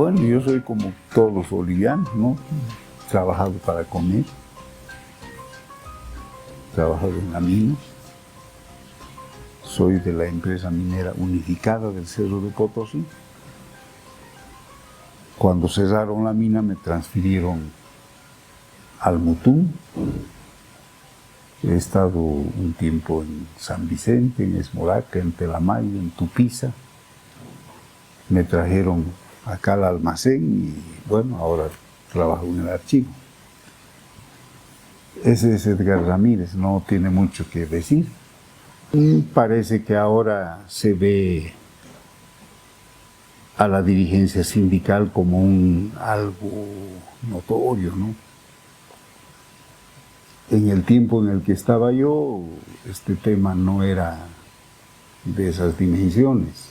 Bueno, yo soy como todos los bolivianos, ¿no? He trabajado para comer, he trabajado en la mina, soy de la empresa minera unificada del Cerro de Potosí. Cuando cerraron la mina me transfirieron al Mutún. He estado un tiempo en San Vicente, en Esmoraca, en Telamayo, en Tupiza. Me trajeron acá al almacén y bueno, ahora trabajo en el archivo. Ese es Edgar Ramírez, no tiene mucho que decir. Parece que ahora se ve a la dirigencia sindical como algo notorio, ¿no? En el tiempo en el que estaba yo, este tema no era de esas dimensiones.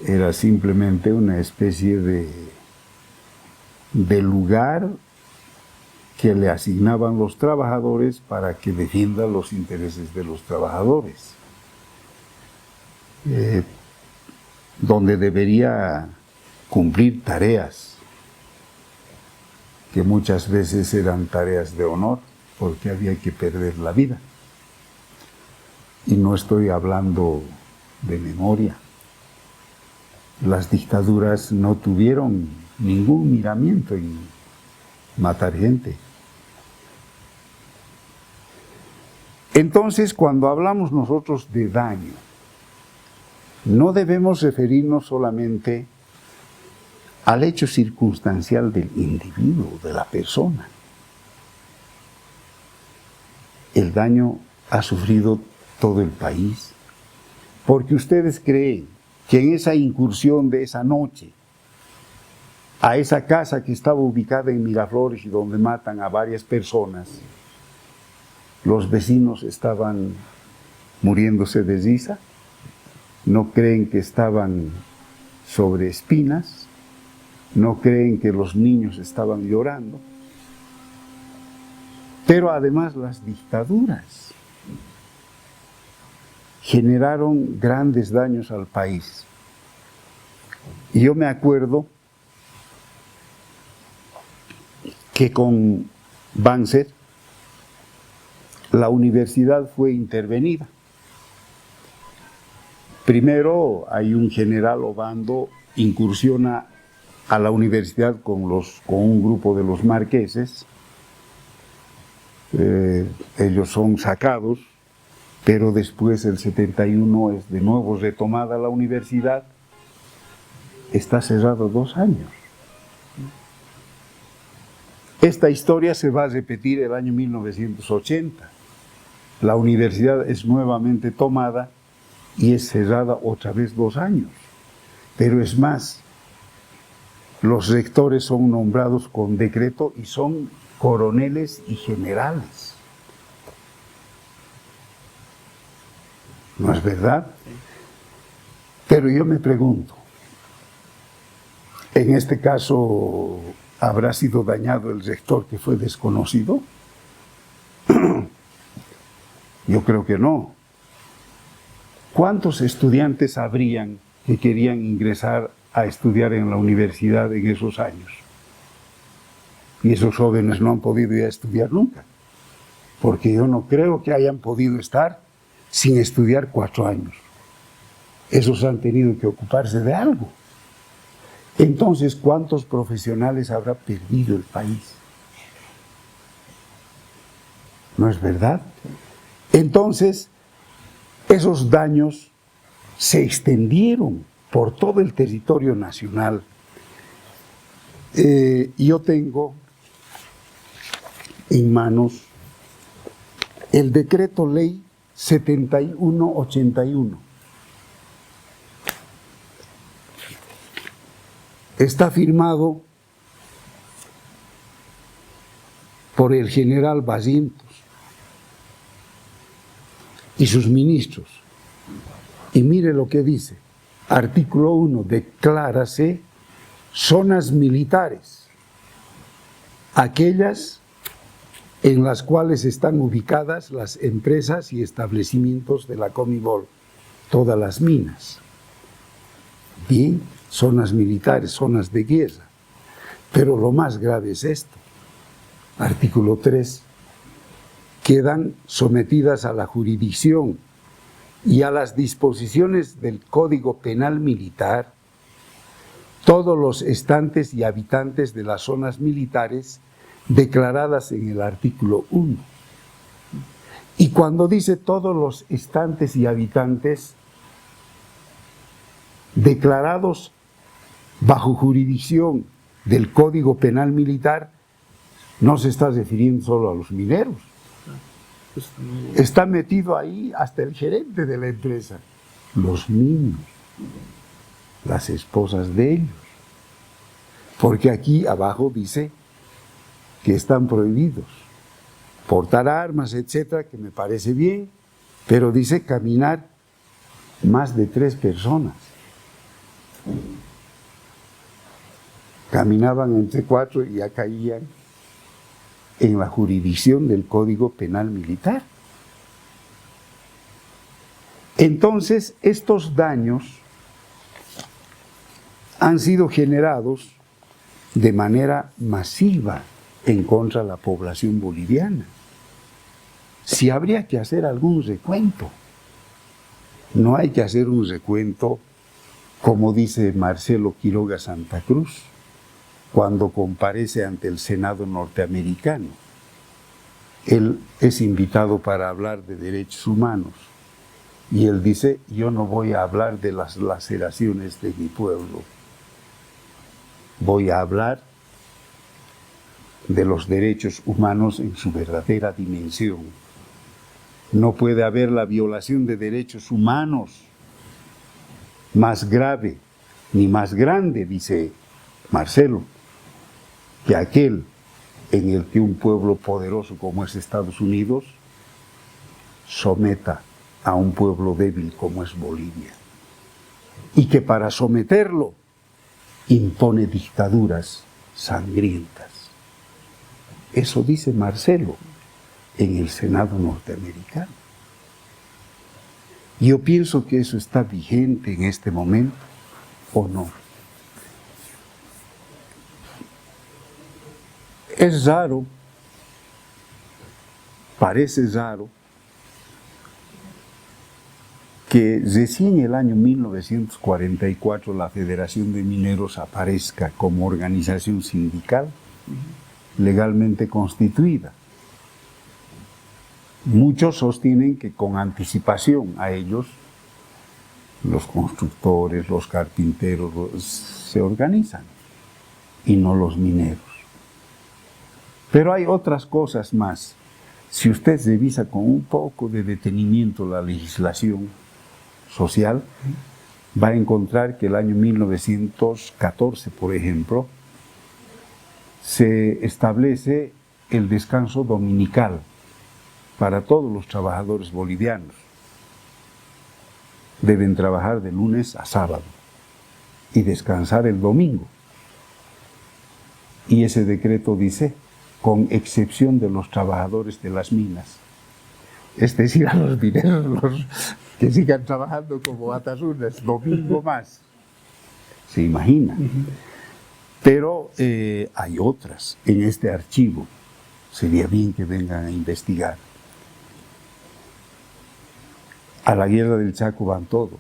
Era simplemente una especie de lugar que le asignaban los trabajadores para que defienda los intereses de los trabajadores. Donde debería cumplir tareas, que muchas veces eran tareas de honor, porque había que perder la vida. Y no estoy hablando de memoria. Las dictaduras no tuvieron ningún miramiento en matar gente. Entonces, cuando hablamos nosotros de daño, no debemos referirnos solamente al hecho circunstancial del individuo, de la persona. El daño ha sufrido todo el país, porque ustedes creen que en esa incursión de esa noche, a esa casa que estaba ubicada en Miraflores y donde matan a varias personas, los vecinos estaban muriéndose de risa, no creen que estaban sobre espinas, no creen que los niños estaban llorando. Pero además las dictaduras generaron grandes daños al país. Y yo me acuerdo que con Banzer la universidad fue intervenida. Primero hay un general Obando, incursiona a la universidad con un grupo de los marqueses. Ellos son sacados, pero después el 71 es de nuevo retomada la universidad. Está cerrado 2 años. Esta historia se va a repetir el año 1980. La universidad es nuevamente tomada y es cerrada otra vez 2 años. Pero es más, los rectores son nombrados con decreto y son coroneles y generales. ¿No es verdad? Pero yo me pregunto, en este caso, ¿habrá sido dañado el rector que fue desconocido? Yo creo que no. ¿Cuántos estudiantes habrían que querían ingresar a estudiar en la universidad en esos años? Y esos jóvenes no han podido ir a estudiar nunca, porque yo no creo que hayan podido estar sin estudiar 4 años. Esos han tenido que ocuparse de algo. Entonces, ¿cuántos profesionales habrá perdido el país? ¿No es verdad? Entonces, esos daños se extendieron por todo el territorio nacional. Yo tengo en manos el decreto ley 7181. Está firmado por el general Barrientos y sus ministros. Y mire lo que dice. Artículo 1. Declárase zonas militares, aquellas en las cuales están ubicadas las empresas y establecimientos de la Comibol, todas las minas. Bien, zonas militares, zonas de guerra. Pero lo más grave es esto. Artículo 3. Quedan sometidas a la jurisdicción y a las disposiciones del Código Penal Militar todos los estantes y habitantes de las zonas militares declaradas en el artículo 1. Y cuando dice todos los estantes y habitantes declarados bajo jurisdicción del Código Penal Militar, no se está refiriendo solo a los mineros. Está metido ahí hasta el gerente de la empresa, los niños, las esposas de ellos. Porque aquí abajo dice que están prohibidos portar armas, etcétera, que me parece bien, pero dice caminar más de 3 personas. Caminaban entre 4 y ya caían en la jurisdicción del Código Penal Militar. Entonces, estos daños han sido generados de manera masiva en contra de la población boliviana. Si habría que hacer algún recuento, no hay que hacer un recuento como dice Marcelo Quiroga Santa Cruz cuando comparece ante el Senado norteamericano. Él es invitado para hablar de derechos humanos y él dice: yo no voy a hablar de las laceraciones de mi pueblo, voy a hablar de los derechos humanos en su verdadera dimensión. No puede haber la violación de derechos humanos más grave ni más grande, dice Marcelo, que aquel en el que un pueblo poderoso como es Estados Unidos someta a un pueblo débil como es Bolivia, y que para someterlo impone dictaduras sangrientas. Eso dice Marcelo en el Senado norteamericano. Yo pienso que eso está vigente en este momento, ¿o no? Es raro, parece raro, que recién el año 1944 la Federación de Mineros aparezca como organización sindical legalmente constituida. Muchos sostienen que con anticipación a ellos, los constructores, los carpinteros, se organizan, y no los mineros. Pero hay otras cosas más. Si usted revisa con un poco de detenimiento la legislación social, va a encontrar que el año 1914, por ejemplo, se establece el descanso dominical para todos los trabajadores bolivianos. Deben trabajar de lunes a sábado y descansar el domingo. Y ese decreto dice: con excepción de los trabajadores de las minas. Es decir, a los mineros que sigan trabajando como batasunas, domingo más. ¿Se imagina? Pero hay otras en este archivo. Sería bien que vengan a investigar. A la guerra del Chaco van todos.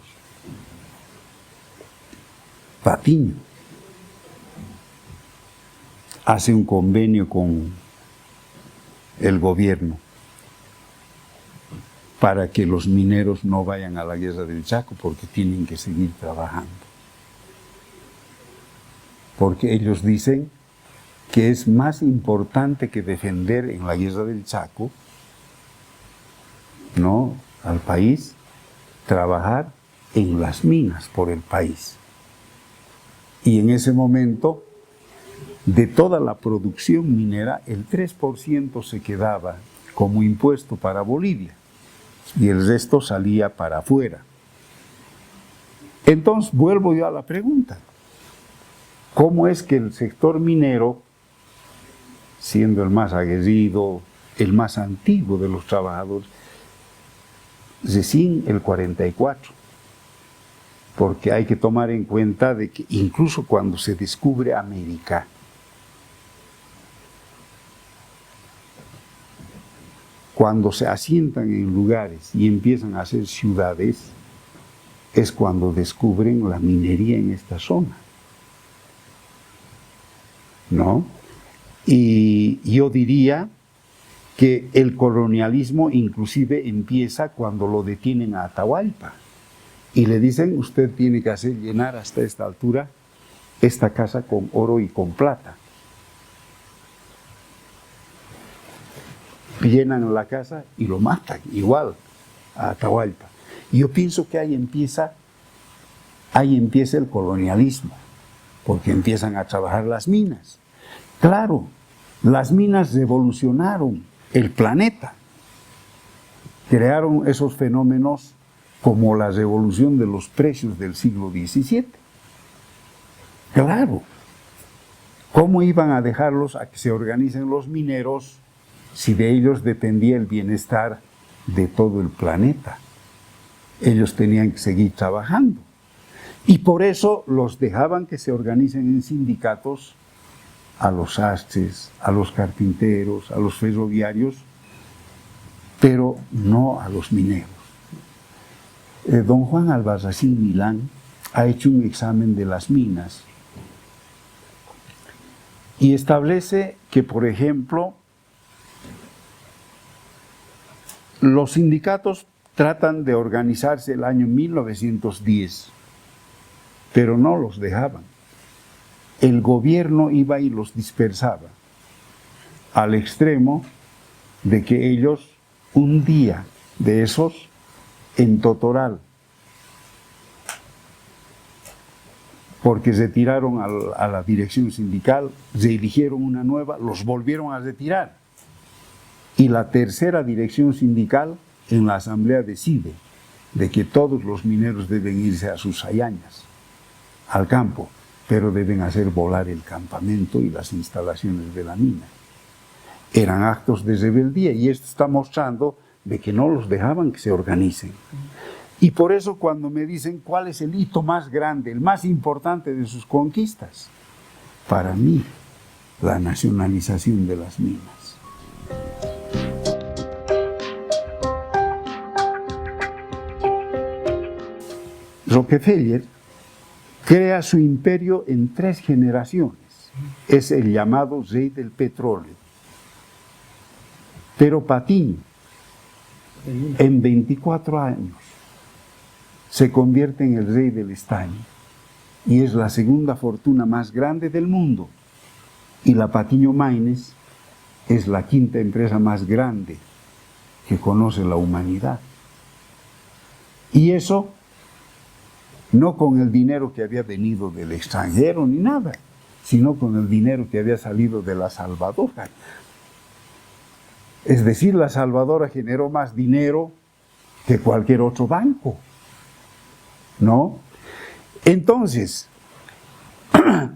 Patiño hace un convenio con el gobierno para que los mineros no vayan a la guerra del Chaco porque tienen que seguir trabajando. Porque ellos dicen que es más importante que defender en la guerra del Chaco, ¿no?, al país, trabajar en las minas por el país. Y en ese momento, de toda la producción minera, el 3% se quedaba como impuesto para Bolivia y el resto salía para afuera. Entonces, vuelvo yo a la pregunta: ¿cómo es que el sector minero, siendo el más aguerrido, el más antiguo de los trabajadores, recién el 44 porque hay que tomar en cuenta de que incluso cuando se descubre América, cuando se asientan en lugares y empiezan a hacer ciudades, es cuando descubren la minería en esta zona, ¿no? Y yo diría que el colonialismo inclusive empieza cuando lo detienen a Atahualpa y le dicen, usted tiene que hacer llenar hasta esta altura esta casa con oro y con plata. Llenan la casa y lo matan, igual a Atahualpa. Y yo pienso que ahí empieza el colonialismo, porque empiezan a trabajar las minas. Claro, las minas revolucionaron el planeta, crearon esos fenómenos como la revolución de los precios del siglo XVII. Claro, ¿cómo iban a dejarlos a que se organicen los mineros si de ellos dependía el bienestar de todo el planeta? Ellos tenían que seguir trabajando. Y por eso los dejaban que se organicen en sindicatos a los sastres, a los carpinteros, a los ferroviarios, pero no a los mineros. Don Juan Albarracín Milán ha hecho un examen de las minas y establece que, por ejemplo, los sindicatos tratan de organizarse el año 1910, pero no los dejaban. El gobierno iba y los dispersaba, al extremo de que ellos, un día de esos, en Totoral, porque retiraron a la dirección sindical, se eligieron una nueva, los volvieron a retirar. Y la tercera dirección sindical en la asamblea decide de que todos los mineros deben irse a sus hayañas, al campo, pero deben hacer volar el campamento y las instalaciones de la mina. Eran actos de rebeldía y esto está mostrando de que no los dejaban que se organicen. Y por eso cuando me dicen cuál es el hito más grande, el más importante de sus conquistas, para mí, la nacionalización de las minas. Rockefeller crea su imperio en 3 generaciones. Es el llamado rey del petróleo. Pero Patiño, en 24 años, se convierte en el rey del estaño y es la segunda fortuna más grande del mundo. Y la Patiño Mines es la 5ª empresa más grande que conoce la humanidad. Y eso no con el dinero que había venido del extranjero ni nada, sino con el dinero que había salido de la Salvadora. Es decir, la Salvadora generó más dinero que cualquier otro banco, ¿no? Entonces,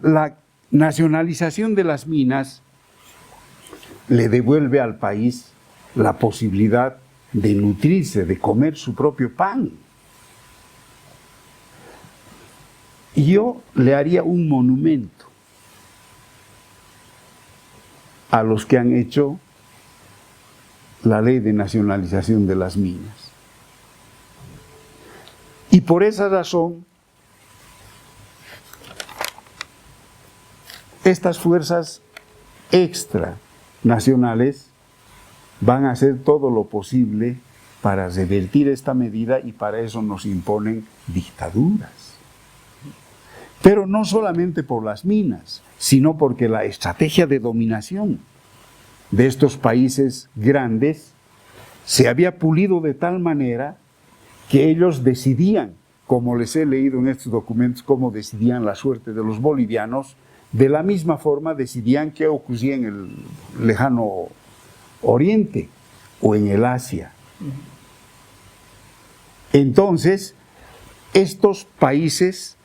la nacionalización de las minas le devuelve al país la posibilidad de nutrirse, de comer su propio pan. Y yo le haría un monumento a los que han hecho la ley de nacionalización de las minas. Y por esa razón, estas fuerzas extranacionales van a hacer todo lo posible para revertir esta medida y para eso nos imponen dictaduras. Pero no solamente por las minas, sino porque la estrategia de dominación de estos países grandes se había pulido de tal manera que ellos decidían, como les he leído en estos documentos, cómo decidían la suerte de los bolivianos, de la misma forma decidían qué ocurría en el lejano Oriente o en el Asia. Entonces, estos países,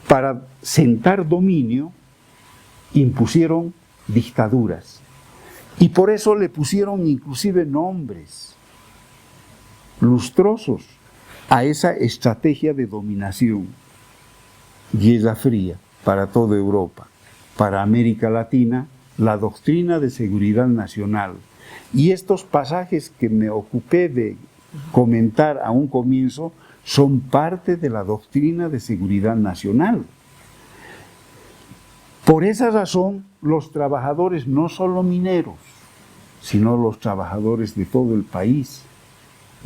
para sentar dominio, impusieron dictaduras. Y por eso le pusieron inclusive nombres lustrosos a esa estrategia de dominación, Guerra Fría, para toda Europa, para América Latina, la doctrina de seguridad nacional. Y estos pasajes que me ocupé de comentar a un comienzo son parte de la doctrina de seguridad nacional. Por esa razón, los trabajadores, no solo mineros, sino los trabajadores de todo el país,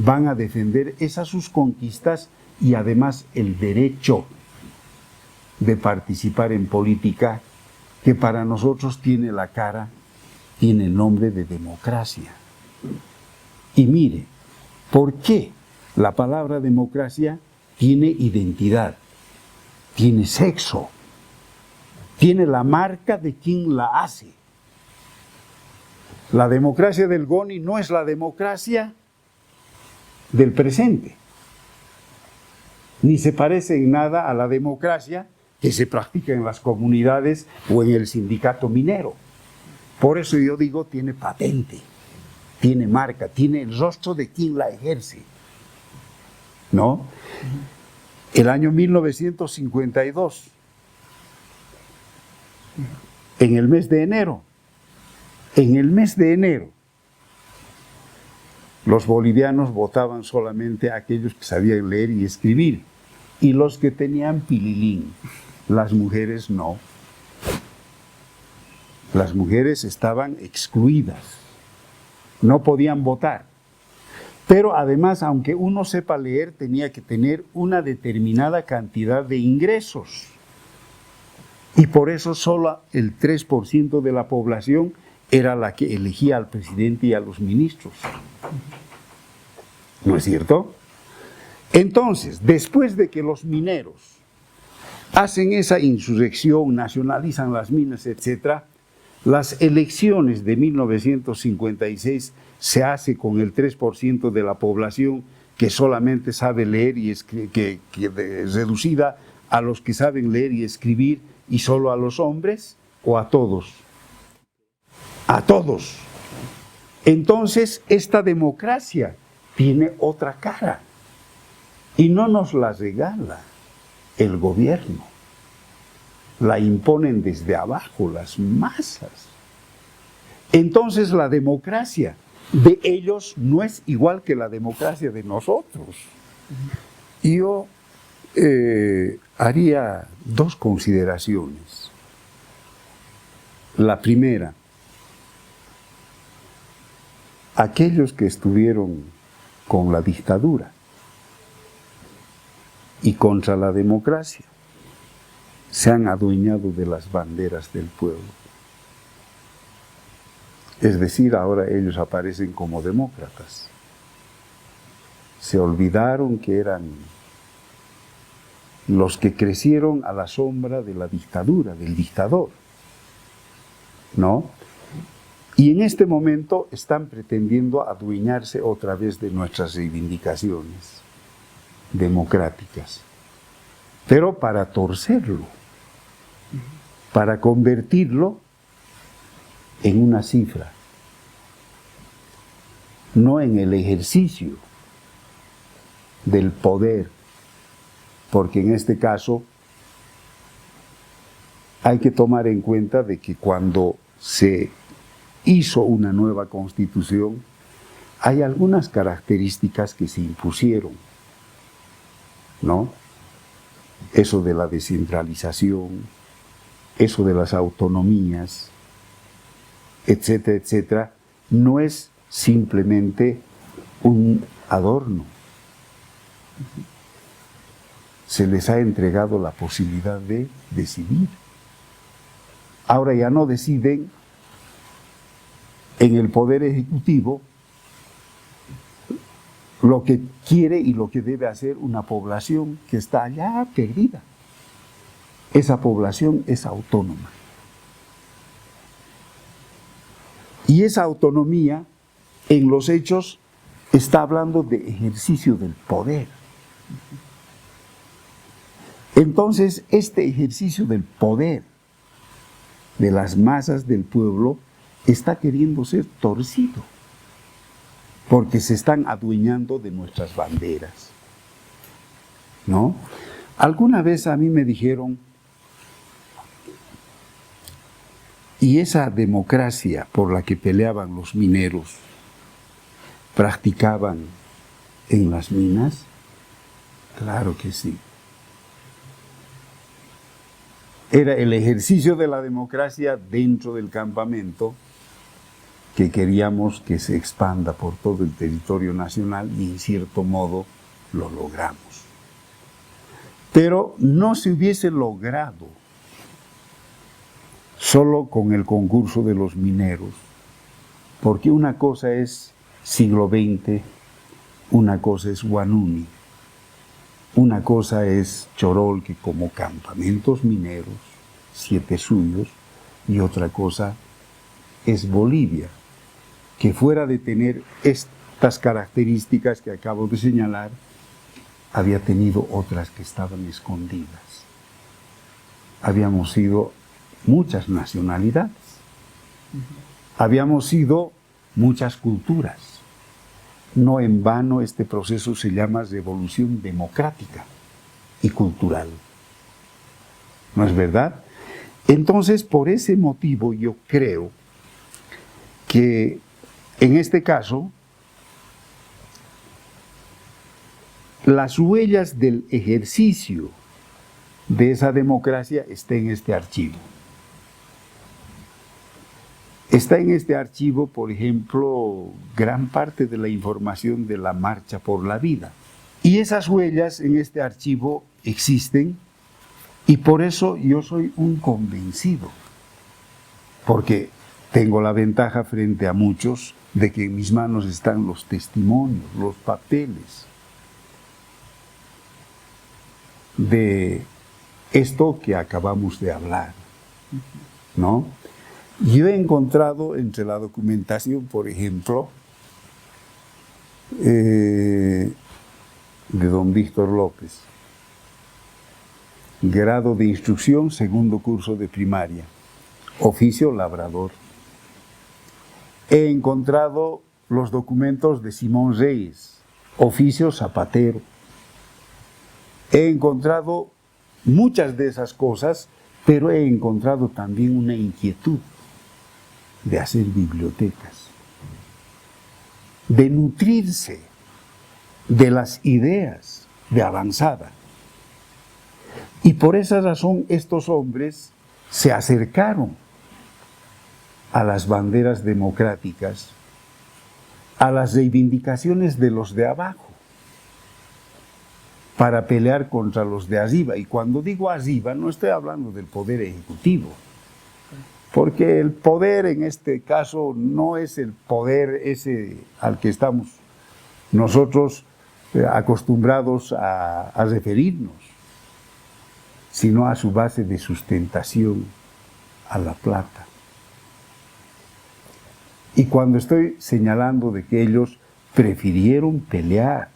van a defender esas sus conquistas y además el derecho de participar en política, que para nosotros tiene la cara, tiene el nombre de democracia. Y mire, ¿por qué la palabra democracia tiene identidad, tiene sexo, tiene la marca de quien la hace? La democracia del Goni no es la democracia del presente, ni se parece en nada a la democracia que se practica en las comunidades o en el sindicato minero. Por eso yo digo, tiene patente, tiene marca, tiene el rostro de quien la ejerce, ¿no? El año 1952, en el mes de enero, los bolivianos votaban solamente a aquellos que sabían leer y escribir, y los que tenían pililín. Las mujeres no. Las mujeres estaban excluidas, no podían votar. Pero además, aunque uno sepa leer, tenía que tener una determinada cantidad de ingresos. Y por eso solo el 3% de la población era la que elegía al presidente y a los ministros. ¿No es cierto? Entonces, después de que los mineros hacen esa insurrección, nacionalizan las minas, etc., las elecciones de 1956 se hace con el 3% de la población que solamente sabe leer y escribir, reducida a los que saben leer y escribir, y solo a los hombres, o a todos. A todos. Entonces, esta democracia tiene otra cara y no nos la regala el gobierno. La imponen desde abajo las masas. Entonces, la democracia de ellos no es igual que la democracia de nosotros. Yo haría dos consideraciones. La primera, aquellos que estuvieron con la dictadura y contra la democracia se han adueñado de las banderas del pueblo. Es decir, ahora ellos aparecen como demócratas. Se olvidaron que eran los que crecieron a la sombra de la dictadura, del dictador, ¿no? Y en este momento están pretendiendo adueñarse otra vez de nuestras reivindicaciones democráticas, pero para torcerlo, para convertirlo en una cifra, no en el ejercicio del poder, porque en este caso hay que tomar en cuenta de que cuando se hizo una nueva constitución, hay algunas características que se impusieron, ¿no? Eso de la descentralización, eso de las autonomías, etcétera, etcétera, no es simplemente un adorno. Se les ha entregado la posibilidad de decidir. Ahora ya no deciden en el Poder Ejecutivo lo que quiere y lo que debe hacer una población que está allá perdida. Esa población es autónoma. Y esa autonomía, en los hechos, está hablando de ejercicio del poder. Entonces, este ejercicio del poder de las masas del pueblo está queriendo ser torcido, porque se están adueñando de nuestras banderas. ¿no? Alguna vez a mí me dijeron, ¿y esa democracia por la que peleaban los mineros, practicaban en las minas? Claro que sí. Era el ejercicio de la democracia dentro del campamento que queríamos que se expanda por todo el territorio nacional y en cierto modo lo logramos. Pero no se hubiese logrado solo con el concurso de los mineros, porque una cosa es siglo XX, una cosa es Huanuni, una cosa es Chorol, que como campamentos mineros, 7 suyos, y otra cosa es Bolivia, que fuera de tener estas características que acabo de señalar, había tenido otras que estaban escondidas. Habíamos sido muchas nacionalidades, habíamos sido muchas culturas. No en vano este proceso se llama revolución democrática y cultural. ¿No es verdad? Entonces, por ese motivo yo creo que en este caso las huellas del ejercicio de esa democracia están en este archivo. Está en este archivo, por ejemplo, gran parte de la información de la Marcha por la Vida. Y esas huellas en este archivo existen, y por eso yo soy un convencido, porque tengo la ventaja frente a muchos de que en mis manos están los testimonios, los papeles de esto que acabamos de hablar, ¿no? Yo he encontrado entre la documentación, por ejemplo, de don Víctor López, grado de instrucción, 2º curso de primaria, oficio labrador. He encontrado los documentos de Simón Reyes, oficio zapatero. He encontrado muchas de esas cosas, pero he encontrado también una inquietud de hacer bibliotecas, de nutrirse de las ideas de avanzada. Y por esa razón estos hombres se acercaron a las banderas democráticas, a las reivindicaciones de los de abajo, para pelear contra los de arriba. Y cuando digo arriba, no estoy hablando del poder ejecutivo, porque el poder en este caso no es el poder ese al que estamos nosotros acostumbrados a referirnos, sino a su base de sustentación, a la plata. Y cuando estoy señalando de que ellos prefirieron pelear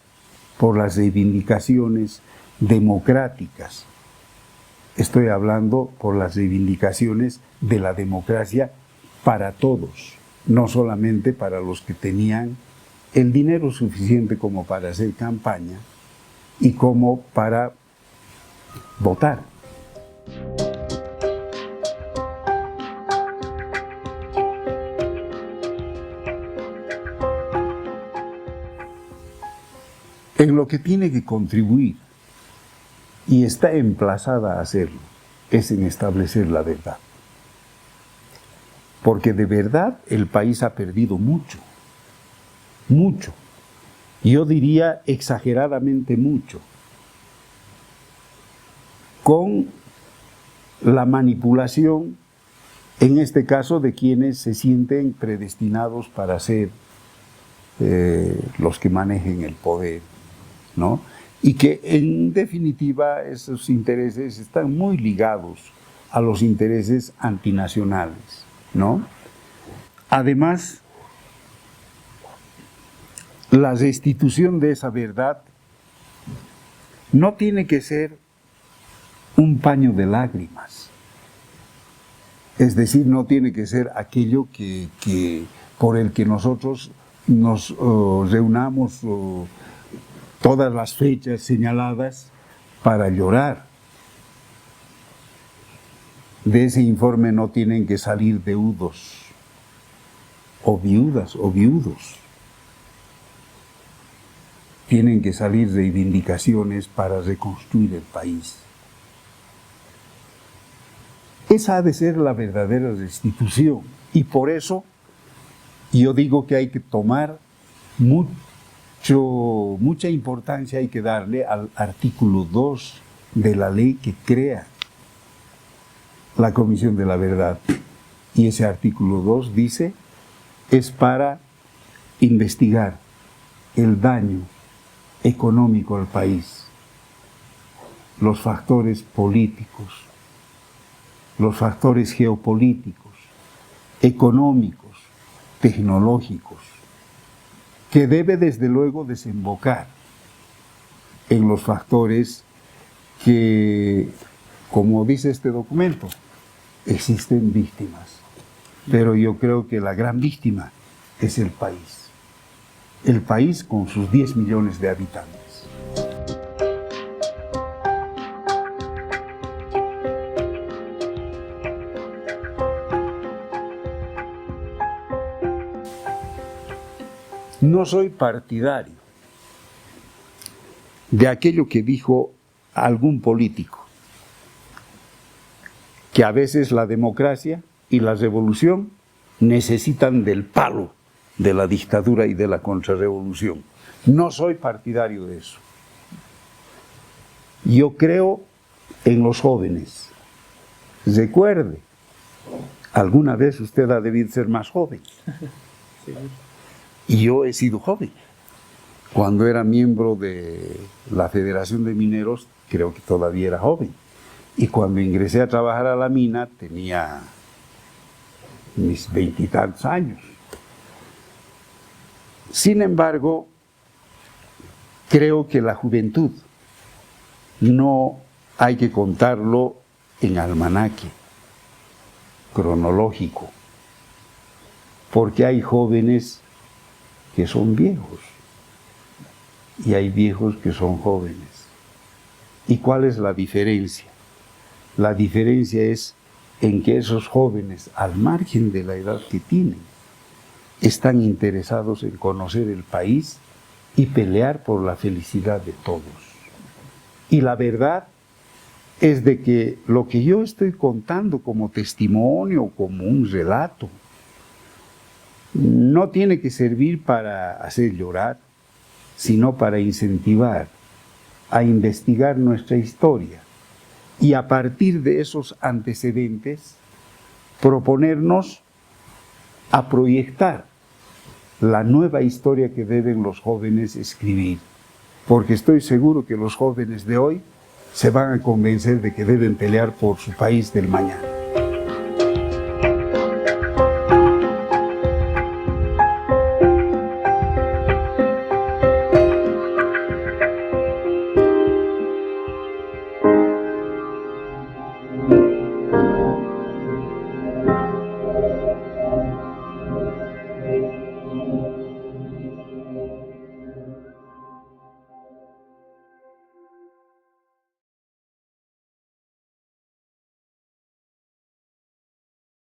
por las reivindicaciones democráticas, estoy hablando por las reivindicaciones de la democracia para todos, no solamente para los que tenían el dinero suficiente como para hacer campaña y como para votar. En lo que tiene que contribuir, y está emplazada a hacerlo, es en establecer la verdad. Porque de verdad el país ha perdido mucho, mucho. Yo diría exageradamente mucho, con la manipulación, en este caso, de quienes se sienten predestinados para ser los que manejen el poder, ¿no? Y que en definitiva esos intereses están muy ligados a los intereses antinacionales, ¿no? Además, la restitución de esa verdad no tiene que ser un paño de lágrimas, es decir, no tiene que ser aquello que por el que nosotros nos reunamos todas las fechas señaladas para llorar. De ese informe no tienen que salir deudos, o viudas, o viudos. Tienen que salir reivindicaciones para reconstruir el país. Esa ha de ser la verdadera restitución. Y por eso yo digo que hay que tomar mucha importancia, hay que darle al artículo 2 de la ley que crea la Comisión de la Verdad. Y ese artículo 2 dice, es para investigar el daño económico al país, los factores políticos, los factores geopolíticos, económicos, tecnológicos, que debe desde luego desembocar en los factores que, como dice este documento, existen víctimas. Pero yo creo que la gran víctima es el país con sus 10 millones de habitantes. No soy partidario de aquello que dijo algún político, que a veces la democracia y la revolución necesitan del palo de la dictadura y de la contrarrevolución. No soy partidario de eso. Yo creo en los jóvenes. Recuerde, alguna vez usted ha debido ser más joven. Sí. Y yo he sido joven. Cuando era miembro de la Federación de Mineros, creo que todavía era joven. Y cuando ingresé a trabajar a la mina, tenía mis 20 y tantos años. Sin embargo, creo que la juventud no hay que contarlo en almanaque cronológico, porque hay jóvenes que son viejos y hay viejos que son jóvenes. ¿Y cuál es la diferencia? La diferencia es en que esos jóvenes, al margen de la edad que tienen, están interesados en conocer el país y pelear por la felicidad de todos. Y la verdad es de que lo que yo estoy contando como testimonio, como un relato, no tiene que servir para hacer llorar, sino para incentivar a investigar nuestra historia y a partir de esos antecedentes proponernos a proyectar la nueva historia que deben los jóvenes escribir, porque estoy seguro que los jóvenes de hoy se van a convencer de que deben pelear por su país del mañana.